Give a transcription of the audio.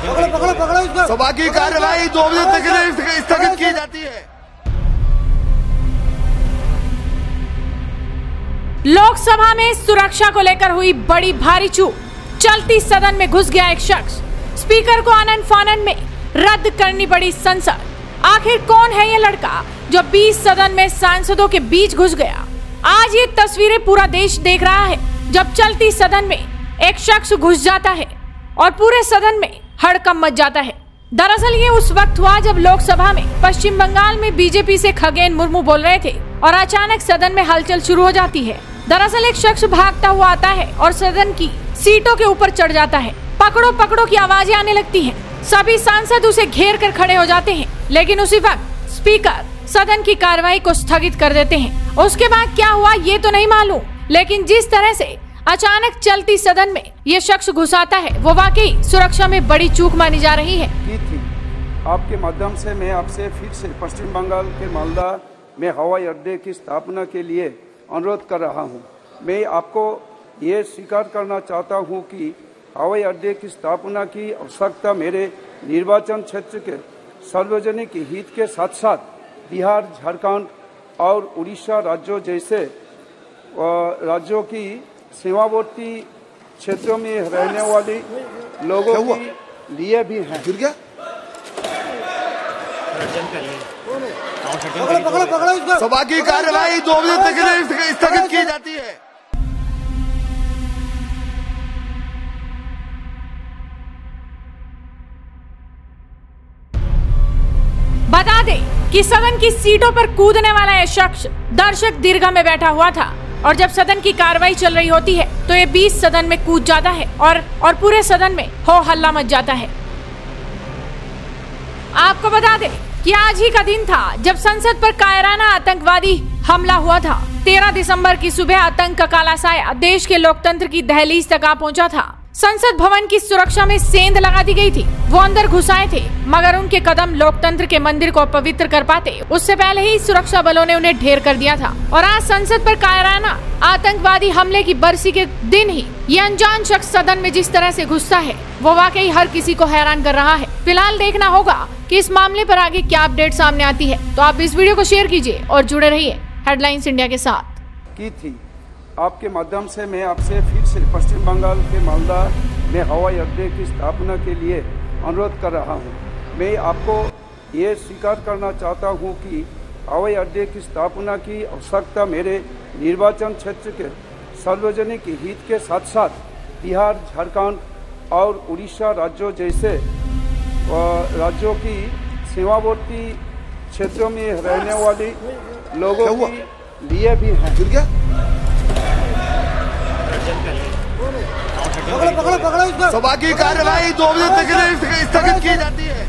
सभा की कार्यवाही 2 बजे तक के लिए स्थगित की जाती है। लोकसभा में सुरक्षा को लेकर हुई बड़ी भारी चूक। चलती सदन में घुस गया एक शख्स, स्पीकर को आनन फानन में रद्द करनी पड़ी संसद। आखिर कौन है ये लड़का जो 20 सदन में सांसदों के बीच घुस गया? आज ये तस्वीरें पूरा देश देख रहा है जब चलती सदन में एक शख्स घुस जाता है और पूरे सदन में हड़कंप मच जाता है। दरअसल ये उस वक्त हुआ जब लोकसभा में पश्चिम बंगाल में बीजेपी से खगेन मुर्मू बोल रहे थे और अचानक सदन में हलचल शुरू हो जाती है। दरअसल एक शख्स भागता हुआ आता है और सदन की सीटों के ऊपर चढ़ जाता है। पकड़ो पकड़ो की आवाजें आने लगती हैं। सभी सांसद उसे घेर कर खड़े हो जाते हैं, लेकिन उसी वक्त स्पीकर सदन की कार्रवाई को स्थगित कर देते हैं। उसके बाद क्या हुआ ये तो नहीं मालूम, लेकिन जिस तरह से अचानक चलती सदन में ये शख्स घुस आता है वो वाकई सुरक्षा में बड़ी चूक मानी जा रही है। आपके माध्यम से मैं आपसे फिर से पश्चिम बंगाल के मालदा में हवाई अड्डे की स्थापना के लिए अनुरोध कर रहा हूं। मैं आपको ये स्वीकार करना चाहता हूं कि हवाई अड्डे की स्थापना की आवश्यकता मेरे निर्वाचन क्षेत्र के सार्वजनिक हित के साथ साथ बिहार, झारखंड और उड़ीसा राज्यों जैसे राज्यों की सीमावर्ती क्षेत्रों में रहने वाले लोगों के लिए भी है। सभा की कार्यवाही 2 बजे तक के लिए स्थगित की जाती है। बता दें कि सदन की सीटों पर कूदने वाला यह शख्स दर्शक दीर्घा में बैठा हुआ था और जब सदन की कार्रवाई चल रही होती है तो ये 20 सदन में कूद जाता है और पूरे सदन में हो हल्ला मच जाता है। आपको बता दें कि आज ही का दिन था जब संसद पर कायराना आतंकवादी हमला हुआ था। 13 दिसंबर की सुबह आतंक का काला साया देश के लोकतंत्र की दहलीज तक आ पहुंचा था। संसद भवन की सुरक्षा में सेंध लगा दी गई थी। वो अंदर घुस आए थे मगर उनके कदम लोकतंत्र के मंदिर को अपवित्र कर पाते उससे पहले ही सुरक्षा बलों ने उन्हें ढेर कर दिया था। और आज संसद पर कायराना आतंकवादी हमले की बरसी के दिन ही ये अनजान शख्स सदन में जिस तरह से घुसता है वो वाकई हर किसी को हैरान कर रहा है। फिलहाल देखना होगा कि इस मामले पर आगे क्या अपडेट सामने आती है। तो आप इस वीडियो को शेयर कीजिए और जुड़े रहिए हेडलाइंस इंडिया के साथ। की थी आपके माध्यम से मैं आपसे फिर से पश्चिम बंगाल के मालदा में हवाई अड्डे की स्थापना के लिए अनुरोध कर रहा हूं। मैं आपको ये स्वीकार करना चाहता हूं कि हवाई अड्डे की स्थापना की आवश्यकता मेरे निर्वाचन क्षेत्र के सार्वजनिक हित के साथ साथ बिहार, झारखंड और उड़ीसा राज्यों जैसे राज्यों की सीमावर्ती क्षेत्रों में रहने वाले लोगों के लिए भी है। सभा की कार्यवाही 2 बजे तक के लिए स्थगित की जाती है।